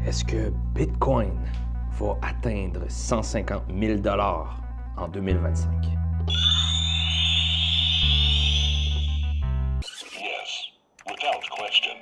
Est-ce que Bitcoin va atteindre 150 000 $ en 2025? Yes, without question.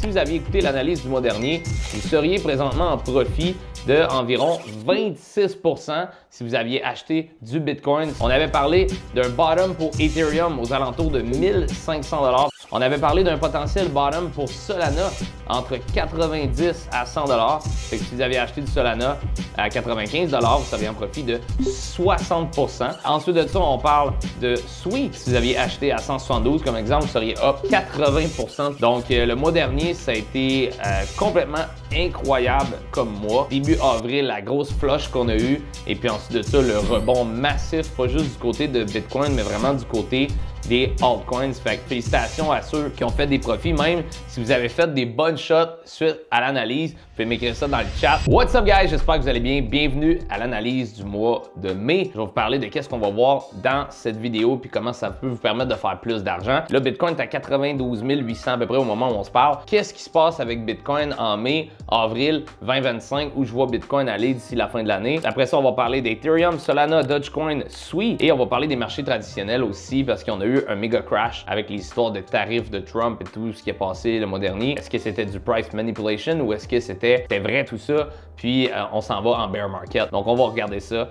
Si vous aviez écouté l'analyse du mois dernier, vous seriez présentement en profit de environ 26 % si vous aviez acheté du Bitcoin. On avait parlé d'un bottom pour Ethereum aux alentours de 1500 $. On avait parlé d'un potentiel bottom pour Solana entre 90 à 100 $. Fait que si vous aviez acheté du Solana à 95 $, vous seriez en profit de 60 %. Ensuite de ça, on parle de Sweet. Si vous aviez acheté à 172 comme exemple, vous seriez up 80 %. Donc le mois dernier, ça a été complètement incroyable comme mois. Début avril, la grosse flush qu'on a eue et puis ensuite de ça, le rebond massif, pas juste du côté de Bitcoin, mais vraiment du côté des altcoins. Fait que félicitations à ceux qui ont fait des profits, même si vous avez fait des bonnes shots suite à l'analyse. Vous pouvez m'écrire ça dans le chat. What's up guys, j'espère que vous allez bien. Bienvenue à l'analyse du mois de mai. Je vais vous parler de qu'est-ce qu'on va voir dans cette vidéo puis comment ça peut vous permettre de faire plus d'argent. Là, Bitcoin est à 92 800 à peu près au moment où on se parle. Qu'est-ce qui se passe avec Bitcoin en mai, avril 2025 où je vois Bitcoin aller d'ici la fin de l'année? Après ça, on va parler d'Ethereum, Solana, Dogecoin, Sui et on va parler des marchés traditionnels aussi parce qu'on a eu un méga crash avec les histoires de tarifs de Trump et tout ce qui est passé le mois dernier. Est-ce que c'était du price manipulation ou est-ce que c'était vrai tout ça? Puis on s'en va en bear market. Donc on va regarder ça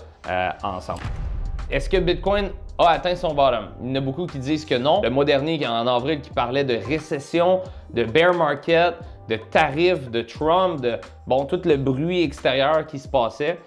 ensemble. Est-ce que Bitcoin a atteint son bottom? Il y en a beaucoup qui disent que non. Le mois dernier, en avril, qui parlait de récession, de bear market, de tarifs de Trump, de tout le bruit extérieur qui se passait.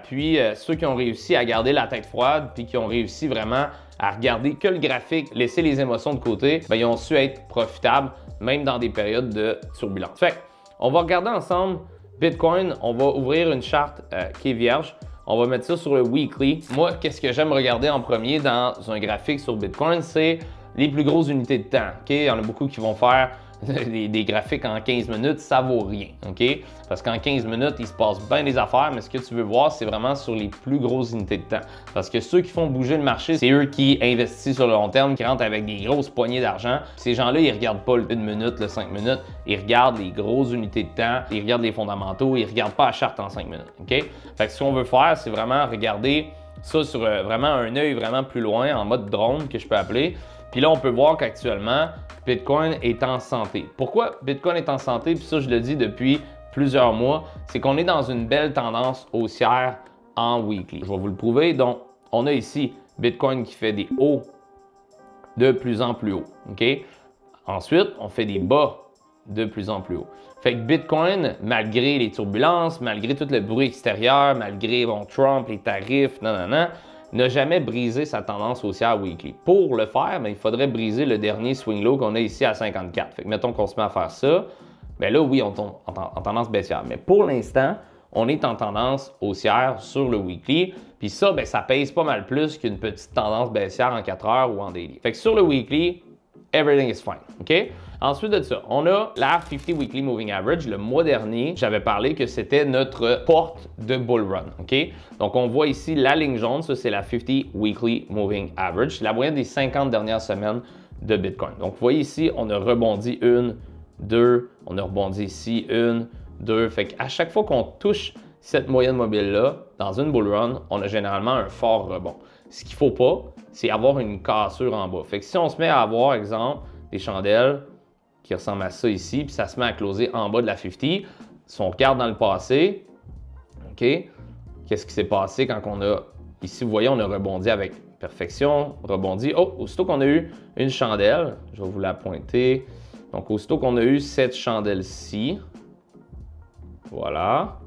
Puis ceux qui ont réussi à garder la tête froide, puis qui ont réussi vraiment à regarder que le graphique, laisser les émotions de côté, ils ont su être profitables, même dans des périodes de turbulence. Fait on va regarder ensemble Bitcoin, on va ouvrir une charte qui est vierge. On va mettre ça sur le weekly. Moi, qu'est-ce que j'aime regarder en premier dans un graphique sur Bitcoin, c'est les plus grosses unités de temps. Okay? Il y en a beaucoup qui vont faire des graphiques en 15 minutes, ça vaut rien. Okay? Parce qu'en 15 minutes, il se passe bien des affaires, mais ce que tu veux voir, c'est vraiment sur les plus grosses unités de temps. Parce que ceux qui font bouger le marché, c'est eux qui investissent sur le long terme, qui rentrent avec des grosses poignées d'argent. Ces gens-là, ils ne regardent pas le 1 minute, le 5 minutes, ils regardent les grosses unités de temps, ils regardent les fondamentaux, ils ne regardent pas la charte en 5 minutes. Okay? Fait que ce qu'on veut faire, c'est vraiment regarder ça sur vraiment un œil vraiment plus loin, en mode drone que je peux appeler. Puis là, on peut voir qu'actuellement, Bitcoin est en santé. Pourquoi Bitcoin est en santé? Puis ça, je le dis depuis plusieurs mois, c'est qu'on est dans une belle tendance haussière en weekly. Je vais vous le prouver. Donc, on a ici Bitcoin qui fait des hauts de plus en plus haut. OK? Ensuite, on fait des bas de plus en plus haut. Fait que Bitcoin, malgré les turbulences, malgré tout le bruit extérieur, malgré Trump, les tarifs, n'a jamais brisé sa tendance haussière weekly. Pour le faire, il faudrait briser le dernier swing low qu'on a ici à 54. Fait que mettons qu'on se met à faire ça, bien là, oui, on tombe en tendance baissière. Mais pour l'instant, on est en tendance haussière sur le weekly. Puis ça, ça pèse pas mal plus qu'une petite tendance baissière en 4 heures ou en daily. Fait que sur le weekly, everything is fine. OK? Ensuite de ça, on a la 50 Weekly Moving Average. Le mois dernier, j'avais parlé que c'était notre porte de bull run. OK? Donc, on voit ici la ligne jaune. Ça, c'est la 50 Weekly Moving Average. C'est la moyenne des 50 dernières semaines de Bitcoin. Donc, vous voyez ici, on a rebondi 1, 2, on a rebondi ici 1, 2. Fait qu'à chaque fois qu'on touche cette moyenne mobile-là, dans une bull run, on a généralement un fort rebond. Ce qu'il ne faut pas, c'est avoir une cassure en bas. Fait que si on se met à avoir, exemple, des chandelles qui ressemble à ça ici, puis ça se met à closer en bas de la 50. Si on regarde dans le passé, OK, qu'est-ce qui s'est passé quand on a, ici, vous voyez, on a rebondi avec perfection, rebondi. Oh, aussitôt qu'on a eu une chandelle, je vais vous la pointer. Donc, aussitôt qu'on a eu cette chandelle-ci, voilà,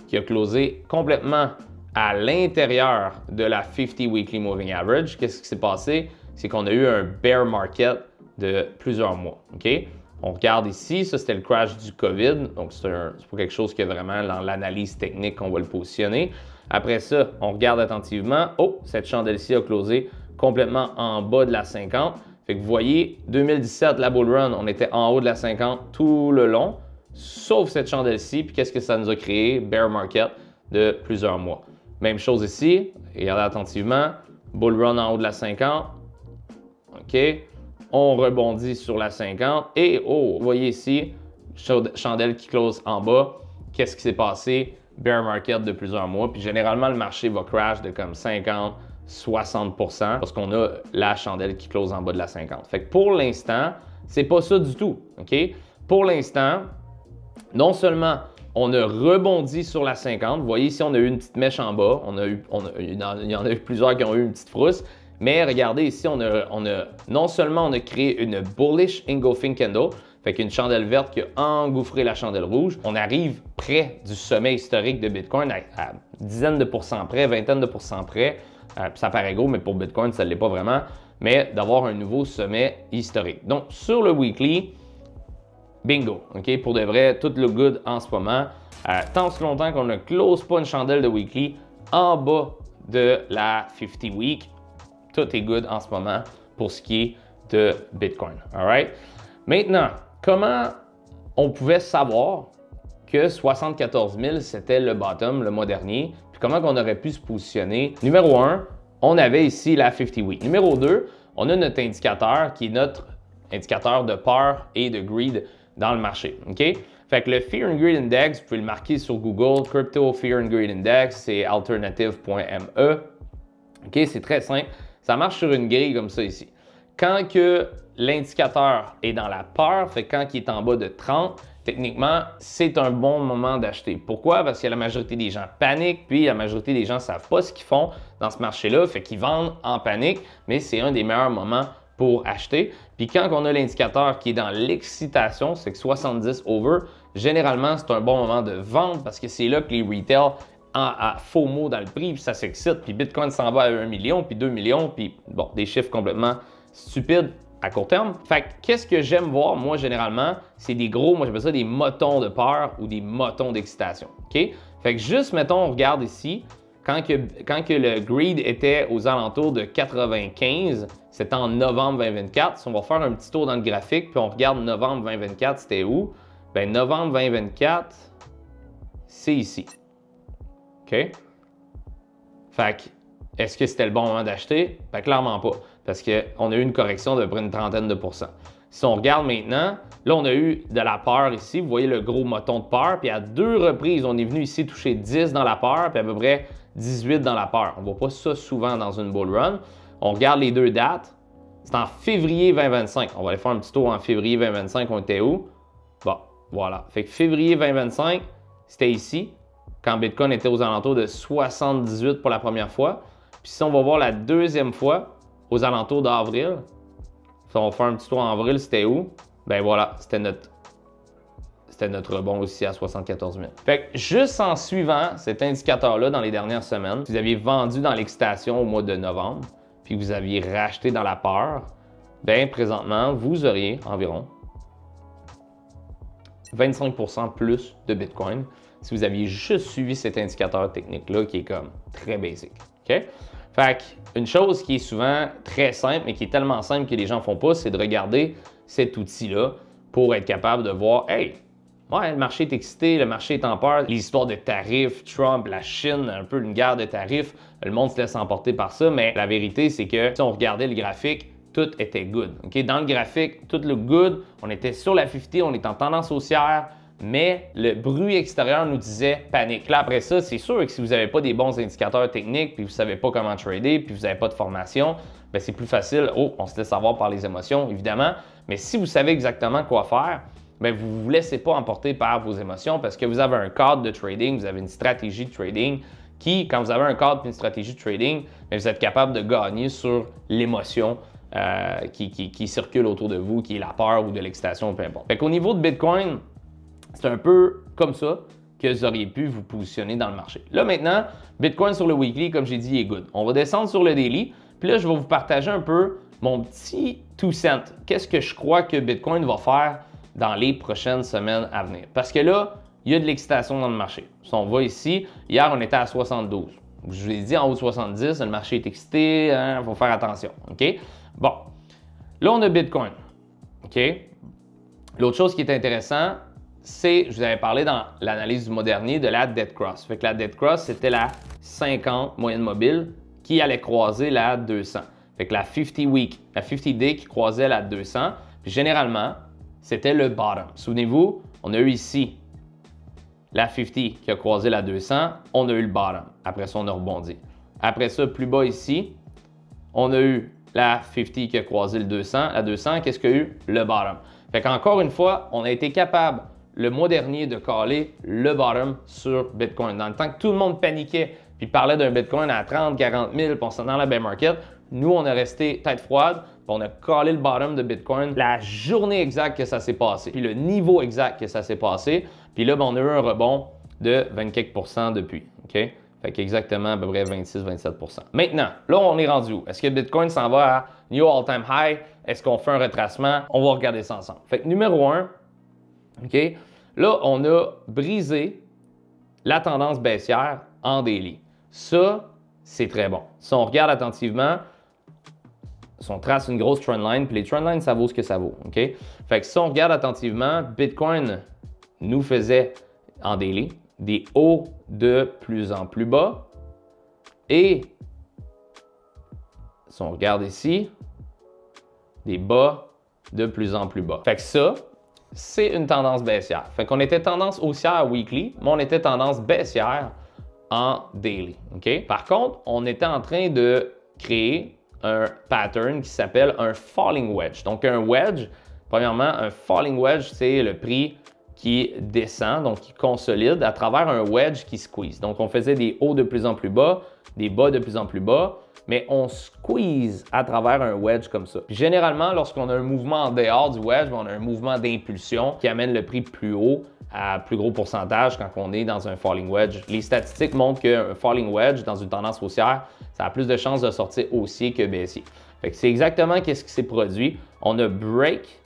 qui a closé complètement à l'intérieur de la 50 Weekly Moving Average, qu'est-ce qui s'est passé? C'est qu'on a eu un bear market de plusieurs mois. OK? On regarde ici, ça c'était le crash du COVID, donc c'est pas quelque chose que vraiment dans l'analyse technique qu'on va le positionner. Après ça, on regarde attentivement. Oh, cette chandelle-ci a closé complètement en bas de la 50. Fait que vous voyez, 2017, la bull run, on était en haut de la 50 tout le long, sauf cette chandelle-ci. Puis qu'est-ce que ça nous a créé? Bear market de plusieurs mois. Même chose ici, regardez attentivement, bull run en haut de la 50. OK? On rebondit sur la 50 et, oh, vous voyez ici, chandelle qui close en bas. Qu'est-ce qui s'est passé? Bear market de plusieurs mois. Puis généralement, le marché va crash de comme 50-60% parce qu'on a la chandelle qui close en bas de la 50. Fait que pour l'instant, c'est pas ça du tout. OK? Pour l'instant, non seulement on a rebondi sur la 50, vous voyez ici, on a eu une petite mèche en bas. Il y en a eu plusieurs qui ont eu une petite frousse. Mais regardez ici, non seulement on a créé une bullish engulfing candle, fait qu'une chandelle verte qui a engouffré la chandelle rouge. On arrive près du sommet historique de Bitcoin à dizaines de pourcents près, vingtaine de pourcents près. Ça paraît gros, mais pour Bitcoin, ça ne l'est pas vraiment. Mais d'avoir un nouveau sommet historique. Donc, sur le weekly, bingo. OK? Pour de vrai, tout le good en ce moment. Tant que longtemps qu'on ne close pas une chandelle de weekly en bas de la 50 week, tout est good en ce moment pour ce qui est de Bitcoin. All right? Maintenant, comment on pouvait savoir que 74 000, c'était le bottom le mois dernier? Puis comment on aurait pu se positionner? Numéro 1, on avait ici la 50 week. Numéro 2, on a notre indicateur qui est notre indicateur de peur et de greed dans le marché. OK? Fait que le Fear and Greed Index, vous pouvez le marquer sur Google, Crypto Fear and Greed Index, c'est alternative.me. OK? C'est très simple. Ça marche sur une grille comme ça ici. Quand que l'indicateur est dans la peur, fait quand il est en bas de 30, techniquement, c'est un bon moment d'acheter. Pourquoi? Parce que la majorité des gens paniquent, puis la majorité des gens ne savent pas ce qu'ils font dans ce marché-là, fait qu'ils vendent en panique, mais c'est un des meilleurs moments pour acheter. Puis quand on a l'indicateur qui est dans l'excitation, c'est que 70 over, généralement, c'est un bon moment de vente parce que c'est là que les retail à faux mots dans le prix, puis ça s'excite, puis Bitcoin s'en va à 1 million, puis 2 millions, puis bon, des chiffres complètement stupides à court terme. Fait que qu'est-ce que j'aime voir, moi, généralement, c'est des gros, moi j'appelle ça des motons de peur ou des motons d'excitation. OK? Fait que juste, mettons, on regarde ici, quand que le greed était aux alentours de 95, c'était en novembre 2024. Si on va faire un petit tour dans le graphique, puis on regarde novembre 2024, c'était où? Bien, novembre 2024, c'est ici. OK? Fait que, est-ce que c'était le bon moment d'acheter? Ben, clairement pas, parce qu'on a eu une correction de près d'une trentaine de pourcents. Si on regarde maintenant, là, on a eu de la peur ici. Vous voyez le gros moton de peur. Puis à 2 reprises, on est venu ici toucher 10 dans la peur, puis à peu près 18 dans la peur. On ne voit pas ça souvent dans une bull run. On regarde les 2 dates. C'est en février 2025. On va aller faire un petit tour en février 2025. On était où? Bon, voilà. Fait que février 2025, c'était ici, quand Bitcoin était aux alentours de 78 pour la première fois. Puis si on va voir la deuxième fois, aux alentours d'avril, si on va faire un petit tour en avril, c'était où? Ben voilà, c'était notre rebond aussi à 74 000. Fait que juste en suivant cet indicateur-là dans les dernières semaines, si vous aviez vendu dans l'excitation au mois de novembre, puis que vous aviez racheté dans la peur, bien présentement, vous auriez environ 25% plus de Bitcoin si vous aviez juste suivi cet indicateur technique-là qui est comme très basic. OK? Fait qu'une chose qui est souvent très simple, mais qui est tellement simple que les gens ne font pas, c'est de regarder cet outil-là pour être capable de voir, hey, ouais, le marché est excité, le marché est en peur, les histoires de tarifs, Trump, la Chine, un peu une guerre de tarifs, le monde se laisse emporter par ça, mais la vérité, c'est que si on regardait le graphique, tout était good. Okay? Dans le graphique, tout le good, on était sur la 50, on est en tendance haussière, mais le bruit extérieur nous disait panique. Là, après ça, c'est sûr que si vous n'avez pas des bons indicateurs techniques, puis vous ne savez pas comment trader, puis vous n'avez pas de formation, bien, c'est plus facile. Oh, on se laisse avoir par les émotions, évidemment. Mais si vous savez exactement quoi faire, bien, vous ne vous laissez pas emporter par vos émotions parce que vous avez un cadre de trading, vous avez une stratégie de trading qui, quand vous avez un cadre et une stratégie de trading, bien, vous êtes capable de gagner sur l'émotion qui circule autour de vous, qui est la peur ou de l'excitation, peu importe. Fait qu'au niveau de Bitcoin, c'est un peu comme ça que vous auriez pu vous positionner dans le marché. Là, maintenant, Bitcoin sur le weekly, comme j'ai dit, est good. On va descendre sur le daily. Puis là, je vais vous partager un peu mon petit 2 cents. Qu'est-ce que je crois que Bitcoin va faire dans les prochaines semaines à venir? Parce que là, il y a de l'excitation dans le marché. Si on va ici, hier, on était à 72. Je vous ai dit, en haut de 70, le marché est excité, il faut faire attention. OK? Bon. Là, on a Bitcoin. OK? L'autre chose qui est intéressant, c'est, je vous avais parlé dans l'analyse du mois dernier de la dead cross. Fait que la dead cross, c'était la 50 moyenne mobile qui allait croiser la 200. Fait que la 50 day qui croisait la 200. Puis généralement, c'était le bottom. Souvenez-vous, On a eu ici la 50 qui a croisé la 200. On a eu le bottom. Après ça, on a rebondi. Après ça, plus bas ici, on a eu la 50 qui a croisé le 200. La 200, qu'est-ce qu'il y a eu? Le bottom. Fait qu'encore une fois, on a été capable le mois dernier de caler le bottom sur Bitcoin. Dans le temps que tout le monde paniquait puis parlait d'un Bitcoin à 30, 40 000 puis on s'en dans la bear market, nous, on est resté tête froide puis on a calé le bottom de Bitcoin la journée exacte que ça s'est passé, puis le niveau exact que ça s'est passé. Puis là, ben, on a eu un rebond de 20 quelques % depuis. OK? Fait qu'exactement à peu près 26-27 %. Maintenant, là, on est rendu où? Est-ce que Bitcoin s'en va à new all-time high? Est-ce qu'on fait un retracement? On va regarder ça ensemble. Fait que numéro 1, OK? Là, on a brisé la tendance baissière en daily. Ça, c'est très bon. Si on regarde attentivement, si on trace une grosse trendline, puis les trendlines, ça vaut ce que ça vaut. OK? Fait que si on regarde attentivement, Bitcoin nous faisait en daily des hauts de plus en plus bas et si on regarde ici, des bas de plus en plus bas. Fait que ça, c'est une tendance baissière. Fait qu'on était tendance haussière weekly, mais on était tendance baissière en daily. OK? Par contre, on était en train de créer un pattern qui s'appelle un falling wedge. Donc, un wedge, premièrement, un falling wedge, c'est le prix qui descend, donc qui consolide à travers un wedge qui squeeze. Donc, on faisait des hauts de plus en plus bas, des bas de plus en plus bas, mais on squeeze à travers un wedge comme ça. Puis généralement, lorsqu'on a un mouvement en dehors du wedge, on a un mouvement d'impulsion qui amène le prix plus haut à plus gros pourcentage quand on est dans un falling wedge. Les statistiques montrent qu'un falling wedge dans une tendance haussière, ça a plus de chances de sortir haussier que baissier. Fait que c'est exactement ce qui s'est produit. On a break,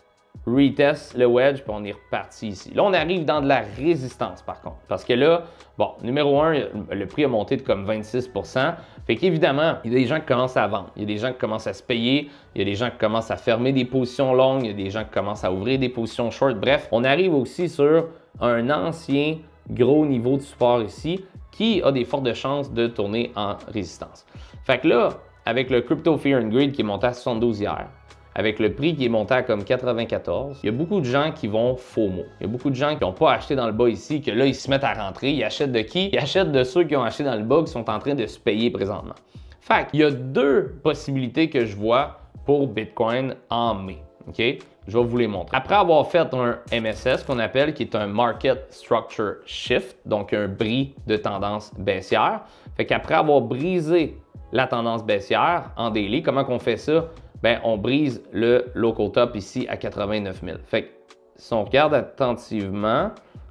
retest le wedge, puis on est reparti ici. Là, on arrive dans de la résistance, par contre. Parce que là, bon, numéro 1, le prix a monté de comme 26 %. Fait qu'évidemment, il y a des gens qui commencent à vendre. Il y a des gens qui commencent à se payer. Il y a des gens qui commencent à fermer des positions longues. Il y a des gens qui commencent à ouvrir des positions short. Bref, on arrive aussi sur un ancien gros niveau de support ici qui a des fortes chances de tourner en résistance. Fait que là, avec le Crypto Fear and Greed qui est monté à 72 hier, avec le prix qui est monté à comme 94, il y a beaucoup de gens qui vont FOMO. Il y a beaucoup de gens qui n'ont pas acheté dans le bas ici, que là, ils se mettent à rentrer. Ils achètent de qui? Ils achètent de ceux qui ont acheté dans le bas, qui sont en train de se payer présentement. Fait qu'il y a deux possibilités que je vois pour Bitcoin en mai. OK? Je vais vous les montrer. Après avoir fait un MSS qu'on appelle, qui est un Market Structure Shift, donc un bris de tendance baissière. Fait qu'après avoir brisé la tendance baissière en daily, comment qu'on fait ça? Bien, on brise le local top ici à 89 000. Fait que si on regarde attentivement,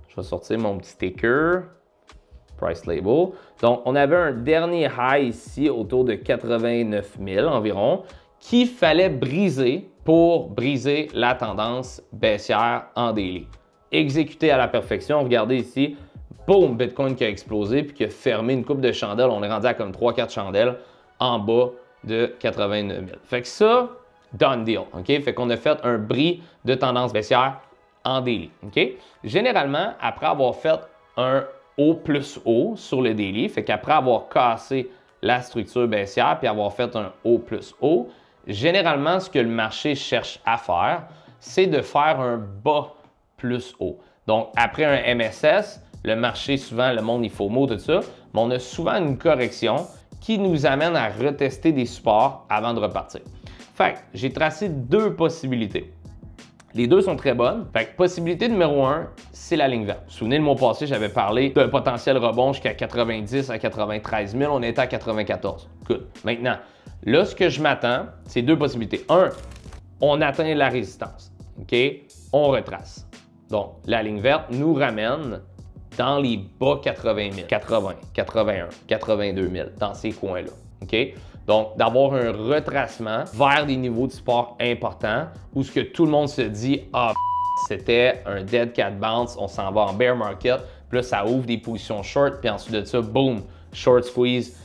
je vais sortir mon petit sticker, price label. Donc, on avait un dernier high ici autour de 89 000 environ qu'il fallait briser pour briser la tendance baissière en daily. Exécuté à la perfection. Regardez ici, boum, Bitcoin qui a explosé puis qui a fermé une coupe de chandelles. On est rendu à comme 3-4 chandelles en bas de 89 000. Fait que ça, done deal. OK? Fait qu'on a fait un bris de tendance baissière en daily. OK? Généralement, après avoir fait un haut plus haut sur le daily, fait qu'après avoir cassé la structure baissière puis avoir fait un haut plus haut, généralement, ce que le marché cherche à faire, c'est de faire un bas plus haut. Donc, après un MSS, le marché, souvent, le monde, il faut mot, tout ça, mais on a souvent une correction qui nous amène à retester des supports avant de repartir. Fait que j'ai tracé deux possibilités. Les deux sont très bonnes. Fait que possibilité numéro 1, c'est la ligne verte. Vous vous souvenez, le mois passé, j'avais parlé d'un potentiel rebond jusqu'à 90 à 93 000. On était à 94. Good. Maintenant, là, ce que je m'attends, c'est deux possibilités. Un, on atteint la résistance. OK? On retrace. Donc, la ligne verte nous ramène dans les bas 80 000, 80, 81, 82 000, dans ces coins-là. OK? Donc, d'avoir un retracement vers des niveaux de support importants où ce que tout le monde se dit, ah, c'était un dead cat bounce, on s'en va en bear market, puis là, ça ouvre des positions short, puis ensuite de ça, boom, short squeeze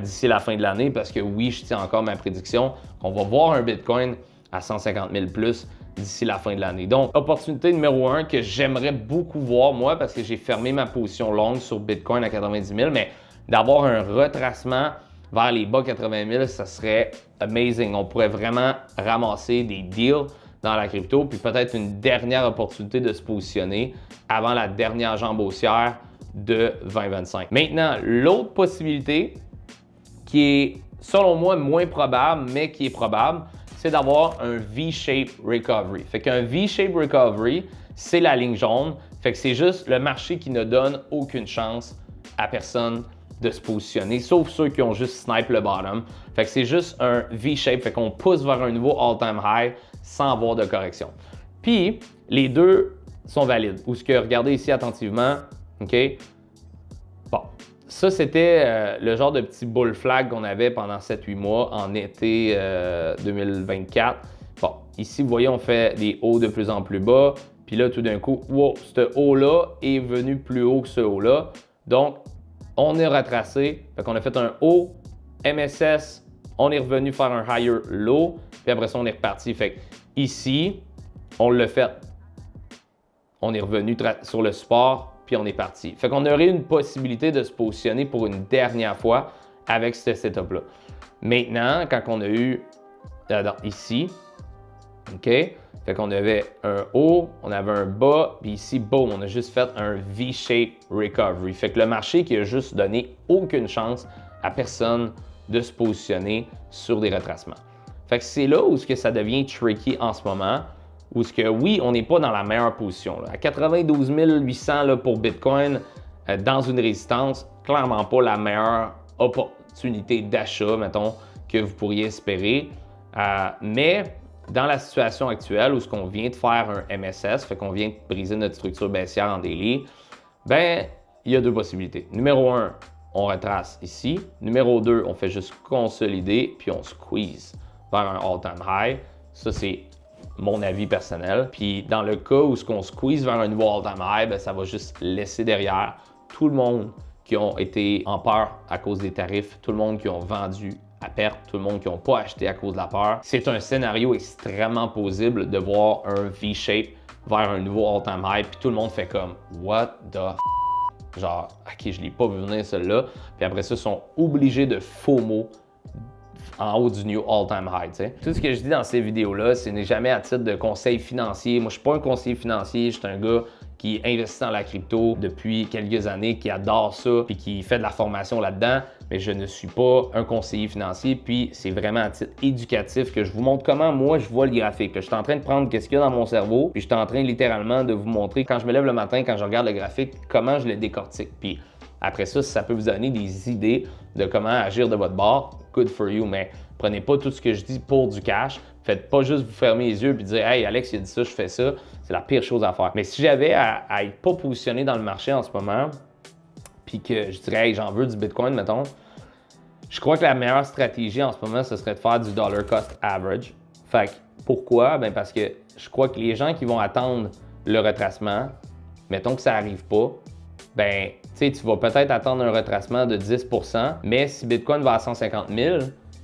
d'ici la fin de l'année, parce que oui, je tiens encore ma prédiction qu'on va voir un Bitcoin à 150 000 plus d'ici la fin de l'année. Donc, opportunité numéro 1 que j'aimerais beaucoup voir, moi, parce que j'ai fermé ma position longue sur Bitcoin à 90 000, mais d'avoir un retracement vers les bas 80 000, ça serait amazing. On pourrait vraiment ramasser des deals dans la crypto, puis peut-être une dernière opportunité de se positionner avant la dernière jambe haussière de 2025. Maintenant, l'autre possibilité qui est, selon moi, moins probable, mais qui est probable, c'est d'avoir un V-shape recovery. Fait qu'un V-shape recovery, c'est la ligne jaune. Fait que c'est juste le marché qui ne donne aucune chance à personne de se positionner, sauf ceux qui ont juste snipe le bottom. Fait que c'est juste un V-shape, fait qu'on pousse vers un nouveau all-time high sans avoir de correction. Puis, les deux sont valides. Ou ce que, regardez ici attentivement, OK? Bon, ça c'était le genre de petit bull flag qu'on avait pendant 7-8 mois en été 2024. Bon, ici, vous voyez, on fait des hauts de plus en plus bas. Puis là, tout d'un coup, wow, ce haut-là est venu plus haut que ce haut-là. Donc, on est retracé. Fait qu'on a fait un haut, MSS, on est revenu faire un higher low. Puis après ça, on est reparti. Fait que ici, on l'a fait. On est revenu sur le support, puis on est parti. Fait qu'on aurait une possibilité de se positionner pour une dernière fois avec ce setup-là. Maintenant, quand on a eu ici, OK? Fait qu'on avait un haut, on avait un bas, puis ici, boom, on a juste fait un V-shape recovery. Fait que le marché qui a juste donné aucune chance à personne de se positionner sur des retracements. Fait que c'est là où ce que ça devient tricky en ce moment, où ce que oui, on n'est pas dans la meilleure position. Là. À 92 800 là, pour Bitcoin, dans une résistance, clairement pas la meilleure opportunité d'achat, mettons, que vous pourriez espérer. Mais dans la situation actuelle où ce qu'on vient de faire un MSS, fait qu'on vient de briser notre structure baissière en daily, ben il y a deux possibilités. Numéro 1, on retrace ici. Numéro 2, on fait juste consolider puis on squeeze vers un all-time high. Ça, c'est mon avis personnel. Puis dans le cas où ce qu'on squeeze vers un nouveau all-time high, ben, ça va juste laisser derrière tout le monde qui ont été en peur à cause des tarifs, tout le monde qui ont vendu à perte, tout le monde qui n'ont pas acheté à cause de la peur. C'est un scénario extrêmement possible de voir un V-shape vers un nouveau all-time high, puis tout le monde fait comme « What the f***? » Genre, OK, je ne l'ai pas vu venir celle-là. Puis après ça, ils sont obligés de FOMO en haut du new all-time high, tu sais. Tout ce que je dis dans ces vidéos-là, ce n'est jamais à titre de conseil financier. Moi, je ne suis pas un conseiller financier, je suis un gars qui investit dans la crypto depuis quelques années, qui adore ça, puis qui fait de la formation là-dedans, mais je ne suis pas un conseiller financier, puis c'est vraiment à titre éducatif que je vous montre comment moi je vois le graphique. Je suis en train de prendre qu'est-ce qu'il y a dans mon cerveau, puis je suis en train littéralement de vous montrer quand je me lève le matin, quand je regarde le graphique, comment je le décortique. Puis après ça, ça peut vous donner des idées de comment agir de votre bord, good for you, mais prenez pas tout ce que je dis pour du cash. Faites pas juste vous fermer les yeux et dire « Hey, Alex, il a dit ça, je fais ça. » C'est la pire chose à faire. Mais si j'avais à être pas positionné dans le marché en ce moment, puis que je dirais « Hey, j'en veux du Bitcoin, mettons », je crois que la meilleure stratégie en ce moment, ce serait de faire du dollar cost average. Fait que pourquoi? Ben parce que je crois que les gens qui vont attendre le retracement, mettons que ça n'arrive pas, ben tu sais, tu vas peut-être attendre un retracement de 10 %, mais si Bitcoin va à 150 000,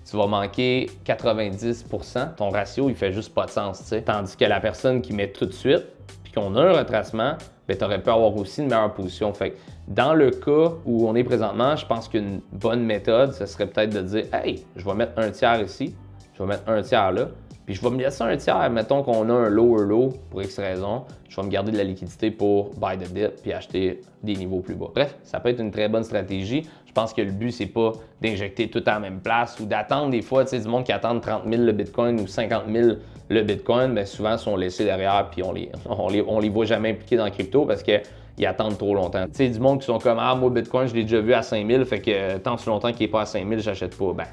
tu vas manquer 90 %. Ton ratio, il fait juste pas de sens, tu sais. Tandis que la personne qui met tout de suite, puis qu'on a un retracement, ben tu aurais pu avoir aussi une meilleure position. Fait que dans le cas où on est présentement, je pense qu'une bonne méthode, ce serait peut-être de dire « Hey, je vais mettre un tiers ici, je vais mettre un tiers là, puis je vais me laisser un tiers, mettons qu'on a un lower low pour X raison, je vais me garder de la liquidité pour buy the dip puis acheter des niveaux plus bas. » Bref, ça peut être une très bonne stratégie. Je pense que le but, c'est pas d'injecter tout à la même place ou d'attendre des fois, tu sais, du monde qui attend 30 000 le Bitcoin ou 50 000 le Bitcoin, bien souvent sont laissés derrière puis on les voit jamais impliqués dans le crypto parce qu'ils attendent trop longtemps. Tu sais, du monde qui sont comme « Ah, moi, Bitcoin, je l'ai déjà vu à 5 000, fait que tant que longtemps qu'il n'est pas à 5 000, j'achète pas. » Ben,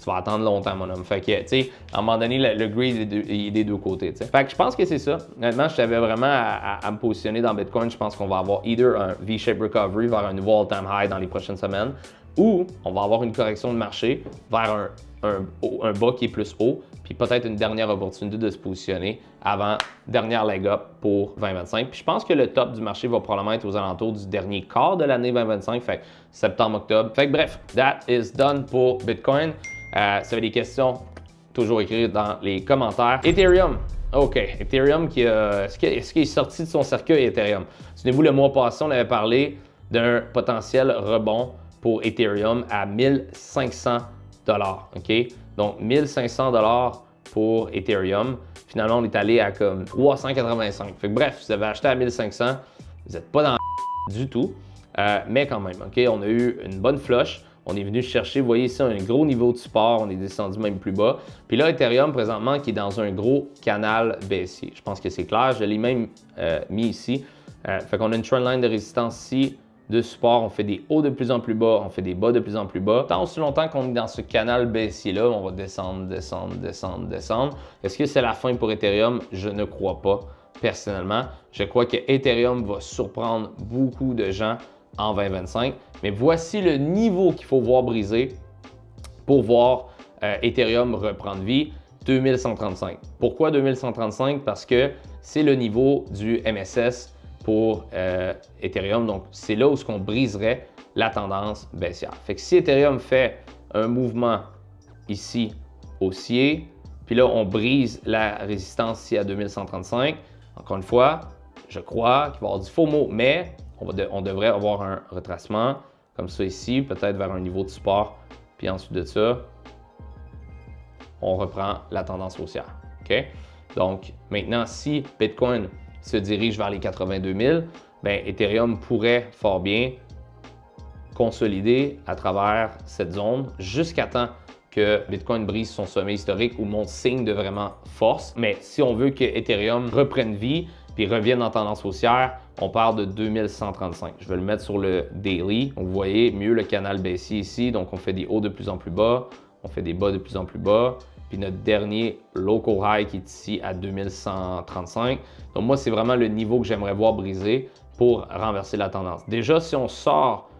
tu vas attendre longtemps, mon homme. Fait que, tu sais, à un moment donné, le greed est des deux côtés, tu sais. Fait que je pense que c'est ça. Honnêtement, je savais vraiment à me positionner dans Bitcoin. Je pense qu'on va avoir either un V-shape recovery vers un nouveau all-time high dans les prochaines semaines ou on va avoir une correction de marché vers un bas qui est plus haut, puis peut-être une dernière opportunité de se positionner avant dernière leg up pour 2025. Puis je pense que le top du marché va probablement être aux alentours du dernier quart de l'année 2025, fait que septembre-octobre. Fait que bref, that is done pour Bitcoin. Si vous avez des questions, toujours écrire dans les commentaires. Ethereum. OK. Ethereum, est-ce qu'il est sorti de son cercueil Ethereum? Souvenez-vous, le mois passé, on avait parlé d'un potentiel rebond pour Ethereum à 1500 $. OK? Donc, 1500 $ pour Ethereum. Finalement, on est allé à comme 385. Fait que bref, si vous avez acheté à 1500, vous n'êtes pas dans la du tout. Mais quand même, OK, on a eu une bonne flush. On est venu chercher, vous voyez ici, un gros niveau de support. On est descendu même plus bas. Puis là, Ethereum, présentement, qui est dans un gros canal baissier. Je pense que c'est clair. Je l'ai même mis ici. Fait qu'on a une trendline de résistance ici, de support. On fait des hauts de plus en plus bas. On fait des bas de plus en plus bas. Tant aussi longtemps qu'on est dans ce canal baissier-là, on va descendre, descendre, descendre, descendre. Est-ce que c'est la fin pour Ethereum? Je ne crois pas, personnellement. Je crois que Ethereum va surprendre beaucoup de gens en 2025. Mais voici le niveau qu'il faut voir briser pour voir Ethereum reprendre vie, 2135. Pourquoi 2135? Parce que c'est le niveau du MSS pour Ethereum. Donc, c'est là où on briserait la tendance baissière. Fait que si Ethereum fait un mouvement ici haussier, puis là, on brise la résistance ici à 2135, encore une fois, je crois qu'il va y avoir du FOMO, mais on devrait avoir un retracement comme ça ici, peut-être vers un niveau de support. Puis ensuite de ça, on reprend la tendance haussière. OK? Donc, maintenant, si Bitcoin se dirige vers les 82 000, bien, Ethereum pourrait fort bien consolider à travers cette zone jusqu'à temps que Bitcoin brise son sommet historique ou monte signe de vraiment force. Mais si on veut que Ethereum reprenne vie puis revienne en tendance haussière, on parle de 2135. Je vais le mettre sur le daily. Donc, vous voyez mieux le canal baissier ici. Donc, on fait des hauts de plus en plus bas. On fait des bas de plus en plus bas. Puis notre dernier local high qui est ici à 2135. Donc, moi, c'est vraiment le niveau que j'aimerais voir briser pour renverser la tendance. Déjà, si on sort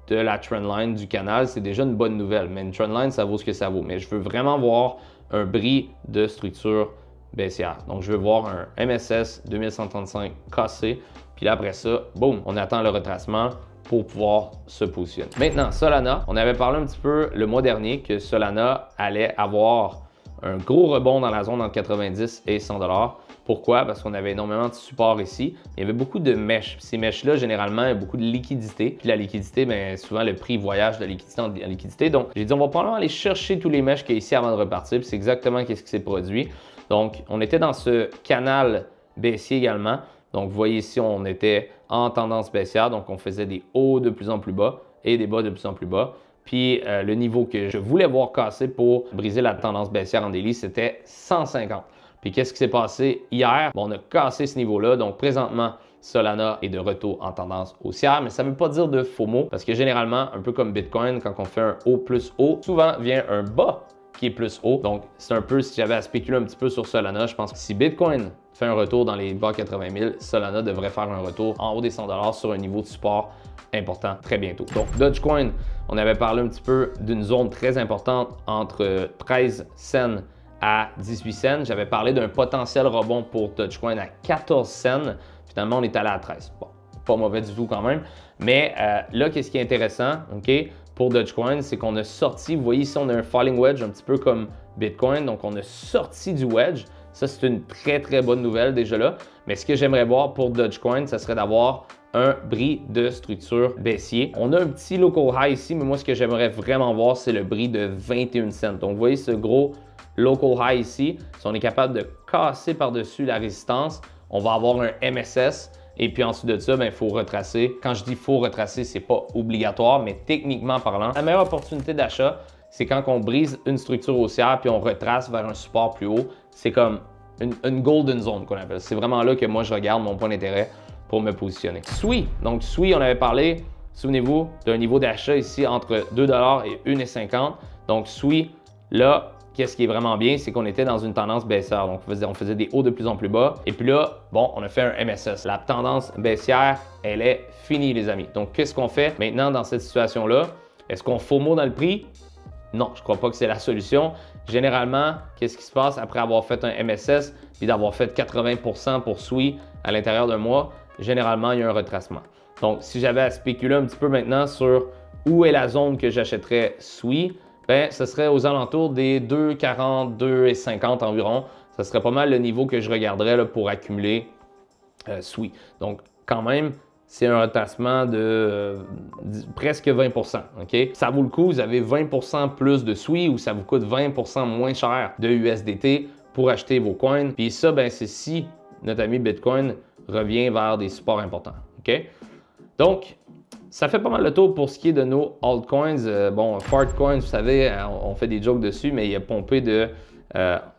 de la trendline du canal, c'est déjà une bonne nouvelle. Mais une trendline, ça vaut ce que ça vaut. Mais je veux vraiment voir un bris de structure baissière. Donc, je veux voir un MSS 2135 cassé. Puis là, après ça, boum, on attend le retracement pour pouvoir se positionner. Maintenant, Solana, on avait parlé un petit peu le mois dernier que Solana allait avoir un gros rebond dans la zone entre 90 et 100 $. Pourquoi? Parce qu'on avait énormément de support ici. Il y avait beaucoup de mèches. Ces mèches-là, généralement, il y a beaucoup de liquidité. Puis la liquidité, bien, souvent, le prix voyage de liquidité en liquidité. Donc, j'ai dit, on va probablement aller chercher tous les mèches qu'il y a ici avant de repartir. Puis c'est exactement ce qui s'est produit. Donc, on était dans ce canal baissier également. Donc, vous voyez ici, on était en tendance baissière. Donc, on faisait des hauts de plus en plus bas et des bas de plus en plus bas. Puis, le niveau que je voulais voir casser pour briser la tendance baissière en daily, c'était 150. Puis, qu'est-ce qui s'est passé hier? Bon, on a cassé ce niveau-là. Donc, présentement, Solana est de retour en tendance haussière, mais ça ne veut pas dire de FOMO parce que généralement, un peu comme Bitcoin, quand on fait un haut plus haut, souvent vient un bas qui est plus haut. Donc, c'est un peu, si j'avais à spéculer un petit peu sur Solana, je pense que si Bitcoin fait un retour dans les bas 80 000, Solana devrait faire un retour en haut des 100 $ sur un niveau de support important très bientôt. Donc, Dogecoin, on avait parlé un petit peu d'une zone très importante entre 13 cents à 18 cents. J'avais parlé d'un potentiel rebond pour Dogecoin à 14 cents. Finalement, on est allé à 13. Bon, pas mauvais du tout quand même. Mais là, qu'est-ce qui est intéressant, OK, pour Dogecoin, c'est qu'on a sorti, vous voyez ici, on a un falling wedge, un petit peu comme Bitcoin. Donc, on a sorti du wedge. Ça, c'est une très, très bonne nouvelle déjà là. Mais ce que j'aimerais voir pour Dogecoin, ça serait d'avoir un bris de structure baissier. On a un petit local high ici, mais moi, ce que j'aimerais vraiment voir, c'est le bris de 21 cents. Donc, vous voyez ce gros local high ici. Si on est capable de casser par-dessus la résistance, on va avoir un MSS. Et puis ensuite de ça, il faut retracer. Quand je dis faut retracer, c'est pas obligatoire, mais techniquement parlant, la meilleure opportunité d'achat, c'est quand on brise une structure haussière puis on retrace vers un support plus haut. C'est comme une golden zone qu'on appelle. C'est vraiment là que moi, je regarde mon point d'intérêt pour me positionner. SWI. Donc, SWI, on avait parlé, souvenez-vous, d'un niveau d'achat ici entre 2 $ et 1,50 $. Donc, SWI, là, qu'est-ce qui est vraiment bien, c'est qu'on était dans une tendance baissière. Donc, on faisait des hauts de plus en plus bas. Et puis là, bon, on a fait un MSS. La tendance baissière, elle est finie, les amis. Donc, qu'est-ce qu'on fait maintenant dans cette situation-là? Est-ce qu'on FOMO dans le prix? Non, je ne crois pas que c'est la solution. Généralement, qu'est-ce qui se passe après avoir fait un MSS puis d'avoir fait 80% pour SWI à l'intérieur d'un mois? Généralement, il y a un retracement. Donc, si j'avais à spéculer un petit peu maintenant sur où est la zone que j'achèterais SWI, ben, ce serait aux alentours des 2,40, 2,50 environ. Ce serait pas mal le niveau que je regarderais là, pour accumuler SWI. Donc, quand même, c'est un retracement de presque 20%. OK? Ça vaut le coup, vous avez 20% plus de SWI ou ça vous coûte 20% moins cher de USDT pour acheter vos coins. Puis ça, ben, c'est si notre ami Bitcoin revient vers des supports importants. OK? Donc, ça fait pas mal le tour pour ce qui est de nos altcoins. Bon, Fartcoin, vous savez, on fait des jokes dessus, mais il a pompé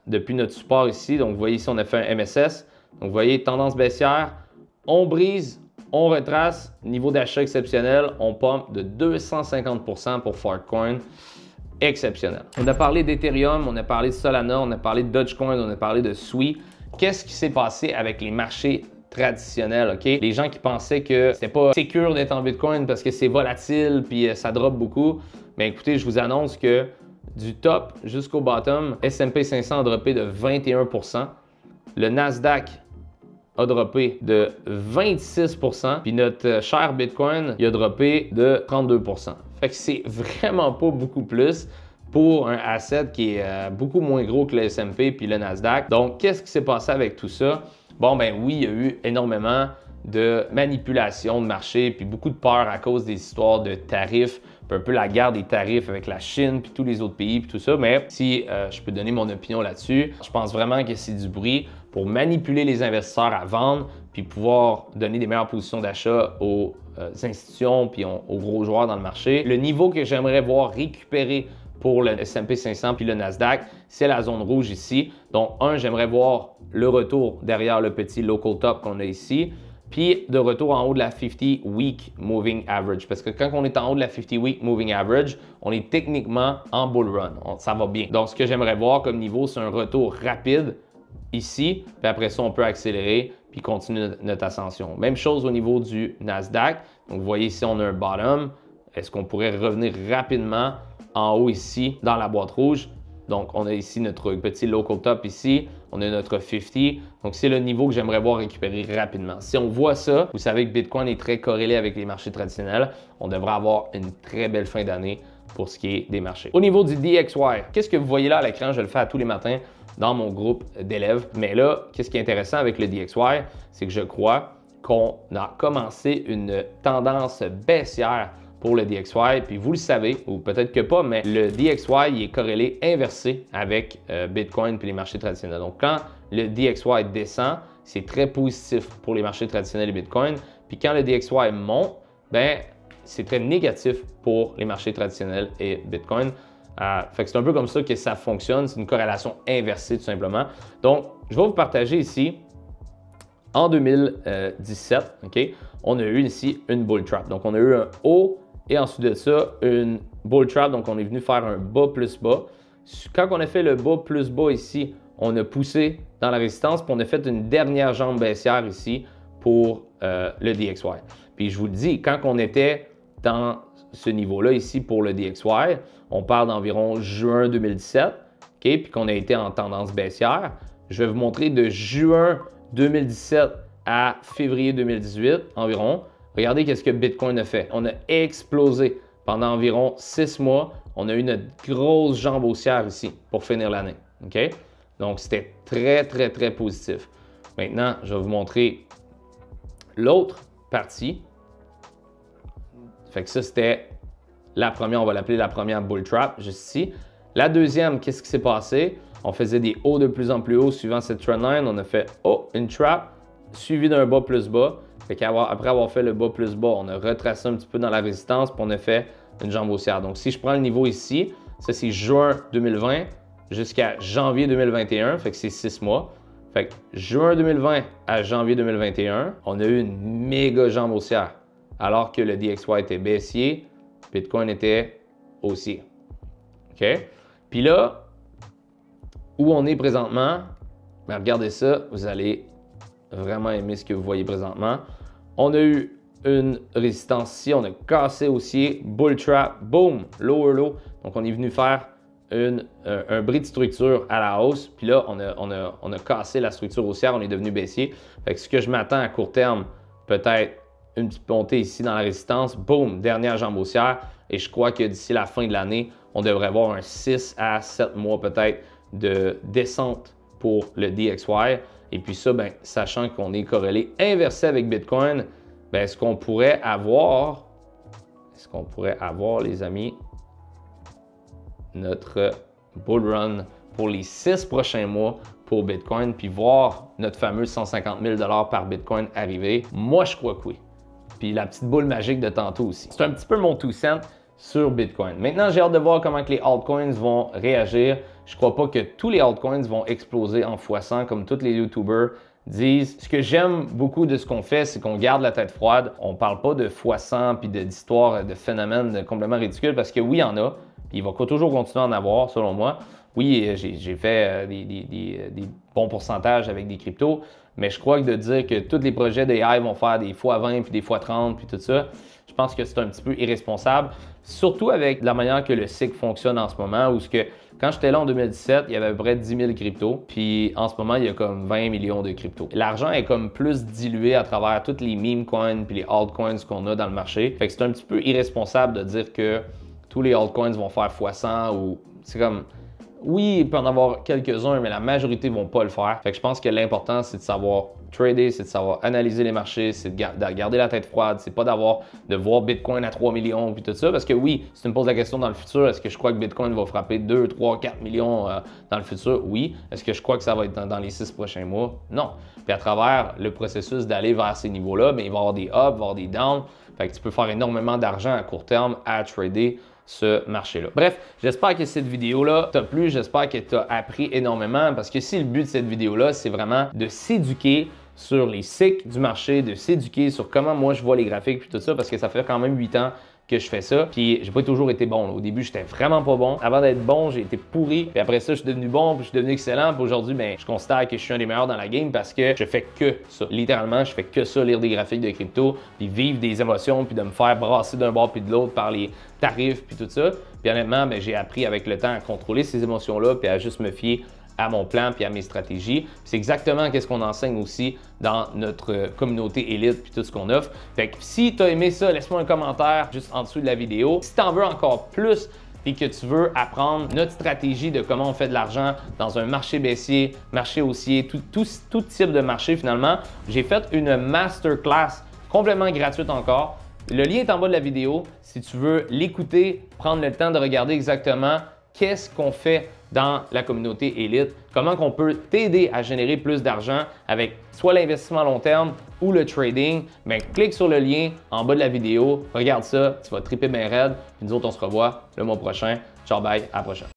depuis notre support ici. Donc, vous voyez ici, on a fait un MSS. Donc, vous voyez, tendance baissière, on brise, on retrace, niveau d'achat exceptionnel, on pompe de 250% pour Fartcoin, exceptionnel. On a parlé d'Ethereum, on a parlé de Solana, on a parlé de Dogecoin, on a parlé de SWI. Qu'est-ce qui s'est passé avec les marchés traditionnels, OK? Les gens qui pensaient que c'était pas sécure d'être en Bitcoin parce que c'est volatile puis ça drop beaucoup, mais écoutez, je vous annonce que du top jusqu'au bottom, S&P 500 a droppé de 21%, le Nasdaq a droppé de 26%, puis notre cher Bitcoin, il a droppé de 32%. Fait que c'est vraiment pas beaucoup plus pour un asset qui est beaucoup moins gros que le S&P puis le Nasdaq. Donc, qu'est-ce qui s'est passé avec tout ça? Bon, ben oui, il y a eu énormément de manipulation de marché, puis beaucoup de peur à cause des histoires de tarifs, puis un peu la guerre des tarifs avec la Chine, puis tous les autres pays, puis tout ça. Mais si je peux donner mon opinion là-dessus, je pense vraiment que c'est du bruit pour manipuler les investisseurs à vendre, puis pouvoir donner des meilleures positions d'achat aux institutions, puis aux gros joueurs dans le marché. Le niveau que j'aimerais voir récupérer pour le S&P 500 puis le Nasdaq, c'est la zone rouge ici. Donc, j'aimerais voir le retour derrière le petit local top qu'on a ici, puis de retour en haut de la 50 Week Moving Average. Parce que quand on est en haut de la 50 Week Moving Average, on est techniquement en bull run. Ça va bien. Donc, ce que j'aimerais voir comme niveau, c'est un retour rapide ici, puis après ça, on peut accélérer puis continuer notre ascension. Même chose au niveau du Nasdaq. Donc, vous voyez ici, on a un bottom. Est-ce qu'on pourrait revenir rapidement en haut ici dans la boîte rouge? Donc, on a ici notre petit local top ici. On a notre 50. Donc, c'est le niveau que j'aimerais voir récupérer rapidement. Si on voit ça, vous savez que Bitcoin est très corrélé avec les marchés traditionnels. On devrait avoir une très belle fin d'année pour ce qui est des marchés. Au niveau du DXY, qu'est-ce que vous voyez là à l'écran? Je le fais à tous les matins dans mon groupe d'élèves. Mais là, qu'est-ce qui est intéressant avec le DXY? C'est que je crois qu'on a commencé une tendance baissière pour le DXY, puis vous le savez, ou peut-être que pas, mais le DXY il est corrélé inversé avec Bitcoin puis les marchés traditionnels. Donc, quand le DXY descend, c'est très positif pour les marchés traditionnels et Bitcoin. Puis quand le DXY monte, ben c'est très négatif pour les marchés traditionnels et Bitcoin. Fait que c'est un peu comme ça que ça fonctionne. C'est une corrélation inversée tout simplement. Donc, je vais vous partager ici, en 2017, OK, on a eu ici une bull trap. Donc, on a eu un haut et ensuite de ça, une bull trap. Donc, on est venu faire un bas plus bas. Quand on a fait le bas plus bas ici, on a poussé dans la résistance, puis on a fait une dernière jambe baissière ici pour le DXY. Puis je vous le dis, quand on était dans ce niveau-là ici pour le DXY, on parle d'environ juin 2017, OK, puis qu'on a été en tendance baissière. Je vais vous montrer de juin 2017 à février 2018 environ. Regardez qu'est-ce que Bitcoin a fait. On a explosé pendant environ 6 mois. On a eu notre grosse jambe haussière ici pour finir l'année. OK? Donc, c'était très, très, très positif. Maintenant, je vais vous montrer l'autre partie. Fait que ça, c'était la première, on va l'appeler la première bull trap, juste ici. La deuxième, qu'est-ce qui s'est passé? On faisait des hauts de plus en plus hauts suivant cette trendline. On a fait une trap suivi d'un bas plus bas. Fait qu'après avoir fait le bas plus bas, on a retracé un petit peu dans la résistance puis on a fait une jambe haussière. Donc, si je prends le niveau ici, ça c'est juin 2020 jusqu'à janvier 2021, fait que c'est 6 mois. Fait que juin 2020 à janvier 2021, on a eu une méga jambe haussière. Alors que le DXY était baissier, Bitcoin était haussier. OK? Puis là, où on est présentement, ben regardez ça, vous allez vraiment aimer ce que vous voyez présentement. On a eu une résistance ici, on a cassé haussier, bull trap, boom, lower low. Donc, on est venu faire un bris de structure à la hausse. Puis là, on a cassé la structure haussière, on est devenu baissier. Fait que ce que je m'attends à court terme, peut-être une petite montée ici dans la résistance, boom, dernière jambe haussière. Et je crois que d'ici la fin de l'année, on devrait avoir un 6 à 7 mois peut-être de descente pour le DXY. Et puis ça, ben, sachant qu'on est corrélé inversé avec Bitcoin, ben, est-ce qu'on pourrait avoir, les amis, notre bull run pour les 6 prochains mois pour Bitcoin, puis voir notre fameux 150 000 $ par Bitcoin arriver? Moi, je crois que oui. Puis la petite boule magique de tantôt aussi. C'est un petit peu mon 2 cents sur Bitcoin. Maintenant, j'ai hâte de voir comment que les altcoins vont réagir. Je ne crois pas que tous les altcoins vont exploser en x100 comme tous les YouTubers disent. Ce que j'aime beaucoup de ce qu'on fait, c'est qu'on garde la tête froide. On ne parle pas de x100 puis d'histoires, de phénomènes complètement ridicules parce que oui, il y en a. Puis il va toujours continuer à en avoir, selon moi. Oui, j'ai fait des bons pourcentages avec des cryptos, mais je crois que de dire que tous les projets d'AI vont faire des x20 puis des x30 puis tout ça, je pense que c'est un petit peu irresponsable, surtout avec la manière que le cycle fonctionne en ce moment, où quand j'étais là en 2017, il y avait à peu près 10 000 cryptos, puis en ce moment, il y a comme 20 millions de cryptos. L'argent est comme plus dilué à travers toutes les meme coins puis les altcoins qu'on a dans le marché. Fait que c'est un petit peu irresponsable de dire que tous les altcoins vont faire x100 ou c'est comme... Oui, il peut en avoir quelques-uns, mais la majorité ne vont pas le faire. Fait que je pense que l'important, c'est de savoir trader, c'est de savoir analyser les marchés, c'est de garder la tête froide, c'est pas de voir Bitcoin à 3 millions puis tout ça. Parce que oui, si tu me poses la question dans le futur, est-ce que je crois que Bitcoin va frapper 2, 3, 4 millions dans le futur? Oui. Est-ce que je crois que ça va être dans les 6 prochains mois? Non. Puis à travers le processus d'aller vers ces niveaux-là, bien, il va y avoir des ups, il va y avoir des downs. Fait que tu peux faire énormément d'argent à court terme à trader ce marché-là. Bref, j'espère que cette vidéo-là t'a plu, j'espère que tu as appris énormément parce que si le but de cette vidéo-là, c'est vraiment de s'éduquer sur les cycles du marché, de s'éduquer sur comment moi je vois les graphiques puis tout ça parce que ça fait quand même 8 ans que je fais ça. Puis j'ai pas toujours été bon. Là. Au début, j'étais vraiment pas bon. Avant d'être bon, j'ai été pourri. Puis après ça, je suis devenu bon, puis je suis devenu excellent. Puis aujourd'hui, ben, je considère que je suis un des meilleurs dans la game parce que je fais que ça. Littéralement, je fais que ça, lire des graphiques de crypto, puis vivre des émotions, puis de me faire brasser d'un bord puis de l'autre par les tarifs, puis tout ça. Puis honnêtement, ben, j'ai appris avec le temps à contrôler ces émotions-là, puis à juste me fier à mon plan puis à mes stratégies. C'est exactement ce qu'on enseigne aussi dans notre communauté élite puis tout ce qu'on offre. Fait que si tu as aimé ça, laisse-moi un commentaire juste en dessous de la vidéo. Si tu en veux encore plus et que tu veux apprendre notre stratégie de comment on fait de l'argent dans un marché baissier, marché haussier, tout type de marché finalement, j'ai fait une masterclass complètement gratuite encore. Le lien est en bas de la vidéo. Si tu veux l'écouter, prendre le temps de regarder exactement qu'est-ce qu'on fait dans la communauté élite, comment qu'on peut t'aider à générer plus d'argent avec soit l'investissement à long terme ou le trading, bien, clique sur le lien en bas de la vidéo, regarde ça, tu vas triper bien raide, puis nous autres on se revoit le mois prochain. Ciao, bye, à la prochaine.